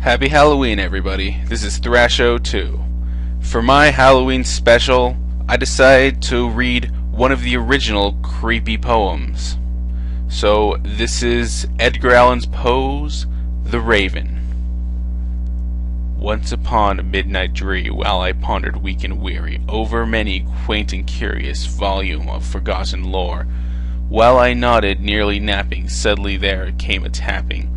Happy Halloween, everybody. This is Thrasho2. For my Halloween special, I decided to read one of the original creepy poems. So, this is Edgar Allan Poe's The Raven. Once upon a midnight dreary, while I pondered weak and weary over many quaint and curious volume of forgotten lore, while I nodded, nearly napping, suddenly there came a tapping,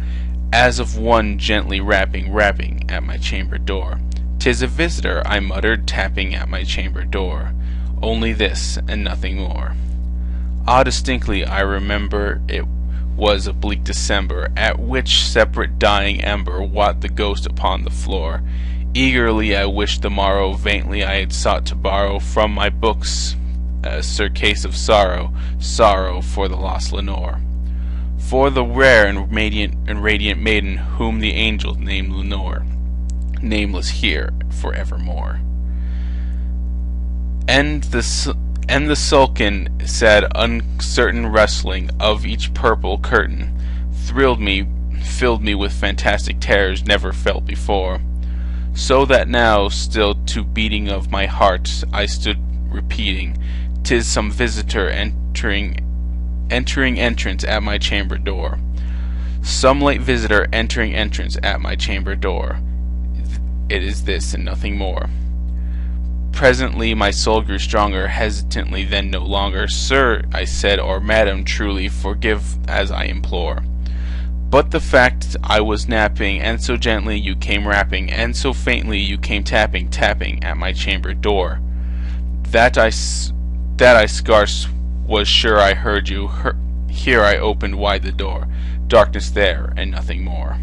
as of one gently rapping at my chamber door. "'Tis a visitor," I muttered, tapping at my chamber door. Only this, and nothing more. Ah, distinctly I remember it was a bleak December, at which separate dying ember watched the ghost upon the floor. Eagerly I wished the morrow, vainly I had sought to borrow from my books a surcease of sorrow for the lost Lenore. For the rare and radiant maiden whom the angels named Lenore, nameless here forevermore. And the sulken, sad, uncertain rustling of each purple curtain filled me with fantastic terrors never felt before. So that now, still to beating of my heart, I stood repeating, "'Tis some visitor entering entrance at my chamber door. Some late visitor entering entrance at my chamber door. It is this and nothing more." Presently my soul grew stronger, hesitantly then no longer. "Sir," I said, "or madam, truly forgive as I implore. But the fact I was napping, and so gently you came rapping, and so faintly you came tapping at my chamber door, that I scarce was sure I heard you. Here I opened wide the door. Darkness there, and nothing more."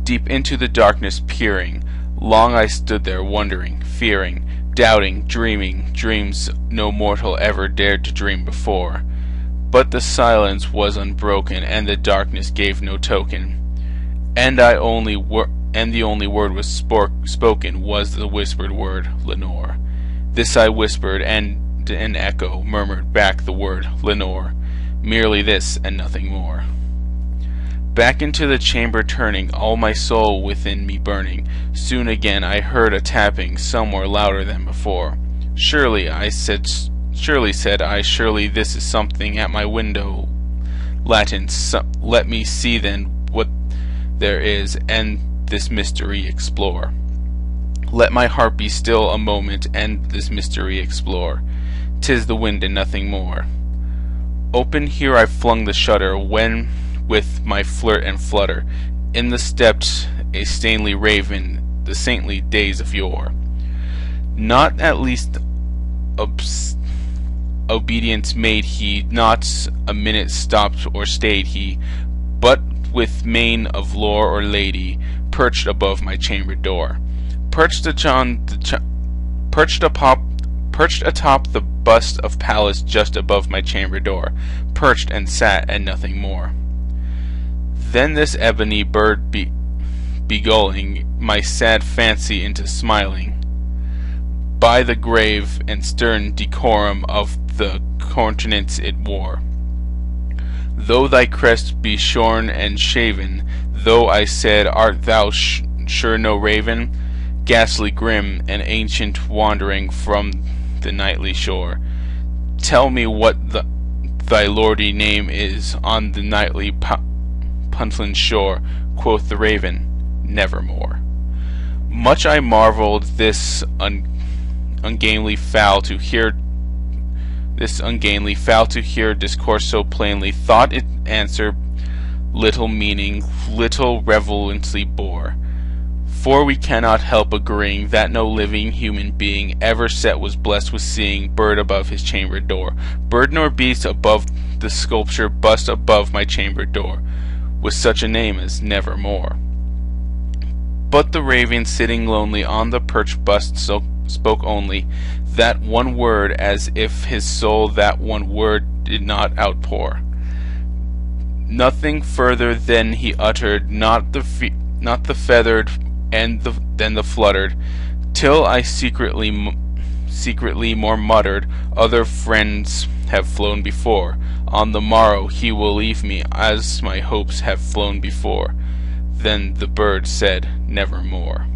Deep into the darkness peering, long I stood there wondering, fearing, doubting, dreaming dreams no mortal ever dared to dream before. But the silence was unbroken, and the darkness gave no token, and the only word was spoken was the whispered word, "Lenore." This I whispered, and an echo murmured back the word, "Lenore." Merely this and nothing more. Back into the chamber turning, all my soul within me burning, soon again I heard a tapping somewhere louder than before. Surely said I, surely this is something at my window latent. Let me see then what there is, and this mystery explore. Let my heart be still a moment, and this mystery explore. 'Tis the wind and nothing more. Open here I flung the shutter, when with my flirt and flutter in the stepped a stately raven, the saintly days of yore. Not at least obedience made he, not a minute stopped or stayed he, but with mane of lord or lady perched above my chamber door. Perched atop the bust of Pallas just above my chamber door, perched and sat and nothing more. Then this ebony bird beguiling my sad fancy into smiling, by the grave and stern decorum of the countenance it wore. "Though thy crest be shorn and shaven, though," I said, "art thou sure no raven, ghastly grim and ancient, wandering from the nightly shore? Tell me what thy lordly name is on the nightly Puntland shore." Quoth the Raven, "Nevermore." Much I marveled this ungainly fowl to hear discourse so plainly, thought it answer little meaning, little relevancy bore. For we cannot help agreeing that no living human being ever set was blessed with seeing bird above his chamber door, bird nor beast above the sculpture bust above my chamber door, with such a name as Nevermore. But the raven sitting lonely on the perched bust spoke only that one word, as if his soul that one word did not outpour. Nothing further then he uttered, not the feathered and then the fluttered, till I secretly more muttered, "Other friends have flown before. On the morrow he will leave me, as my hopes have flown before." Then the bird said, Nevermore.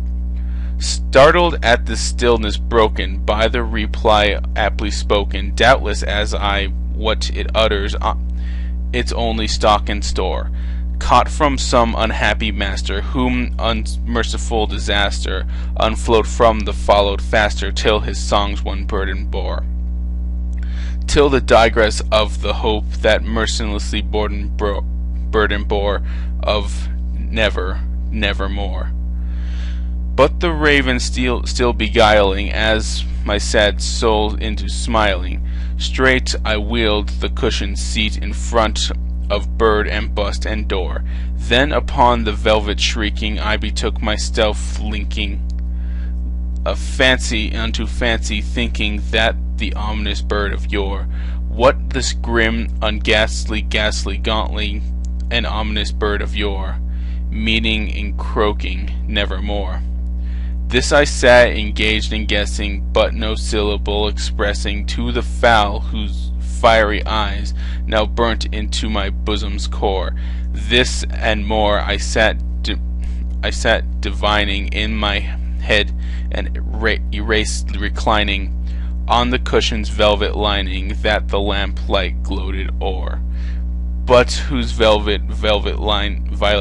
Startled at the stillness broken by the reply aptly spoken, doubtless as I what it utters its only stock and store, caught from some unhappy master, whom unmerciful disaster unflowed from the followed faster, till his songs one burden bore. Till the digress of the hope that mercilessly burden bore of nevermore. But the raven still beguiling as my sad soul into smiling, straight I wheeled the cushioned seat in front of bird and bust and door. Then upon the velvet shrieking I betook myself, linking a fancy unto fancy, thinking that the ominous bird of yore, what this grim, ghastly gauntly, an ominous bird of yore, meaning in croaking nevermore. This I sat engaged in guessing, but no syllable expressing to the fowl whose fiery eyes now burnt into my bosom's core. This and more I sat divining in my head, and erased reclining on the cushion's velvet lining that the lamplight gloated o'er, but whose violet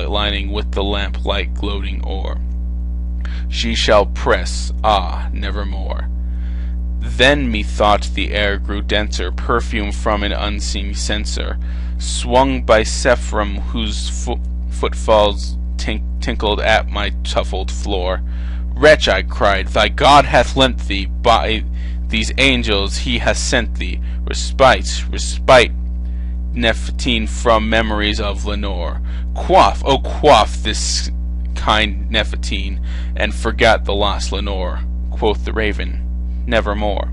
lining with the lamplight gloating o'er she shall press, nevermore. Then methought the air grew denser, perfume from an unseen censer, swung by Sephram, whose footfalls tinkled at my tuffled floor. Wretch, I cried, thy God hath lent thee, by these angels he hath sent thee, respite, Nephtine, from memories of Lenore. Quaff this kind Nephtine, and forget the lost Lenore. Quoth the Raven, Nevermore.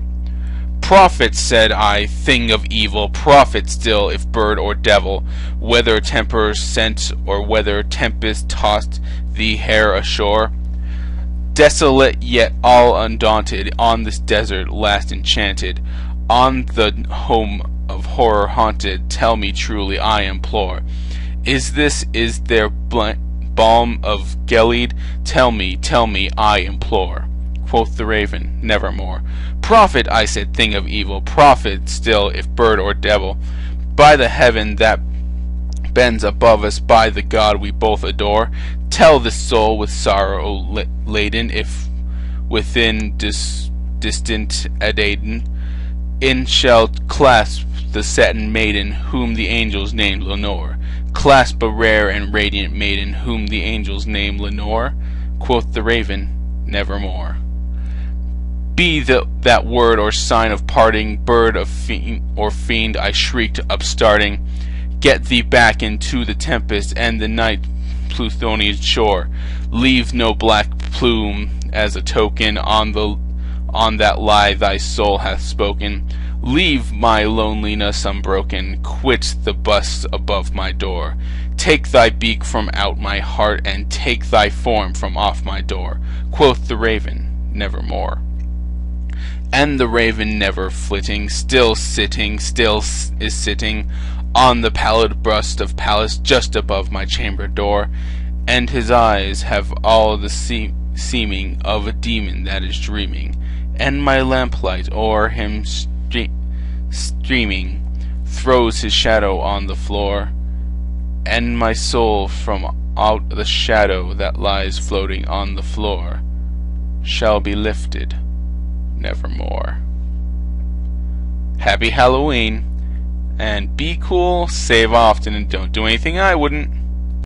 Prophet, said I, thing of evil, prophet still, if bird or devil, whether temper sent or whether tempest tossed thee hair ashore. Desolate yet all undaunted, on this desert last enchanted, on the home of horror haunted, tell me truly, I implore, is there balm of Gilead? Tell me, I implore. Quoth the Raven, Nevermore. Prophet, I said, thing of evil, prophet still, if bird or devil, by the heaven that bends above us, by the God we both adore, tell this soul with sorrow laden, if within distant Aden, in shall clasp the satin maiden, whom the angels named Lenore. Clasp a rare and radiant maiden, whom the angels named Lenore. Quoth the Raven, Nevermore. Be that word or sign of parting, bird of fiend, I shrieked, upstarting. Get thee back into the tempest and the night Pluthonian shore. Leave no black plume as a token on that lie thy soul hath spoken. Leave my loneliness unbroken. Quit the bust above my door. Take thy beak from out my heart, and take thy form from off my door. Quoth the Raven, Nevermore. And the raven, never flitting, still is sitting on the pallid bust of Pallas just above my chamber door, and his eyes have all the seeming of a demon that is dreaming, and my lamplight o'er him streaming throws his shadow on the floor, and my soul from out the shadow that lies floating on the floor shall be lifted nevermore. Happy Halloween, and be cool, save often, and don't do anything I wouldn't.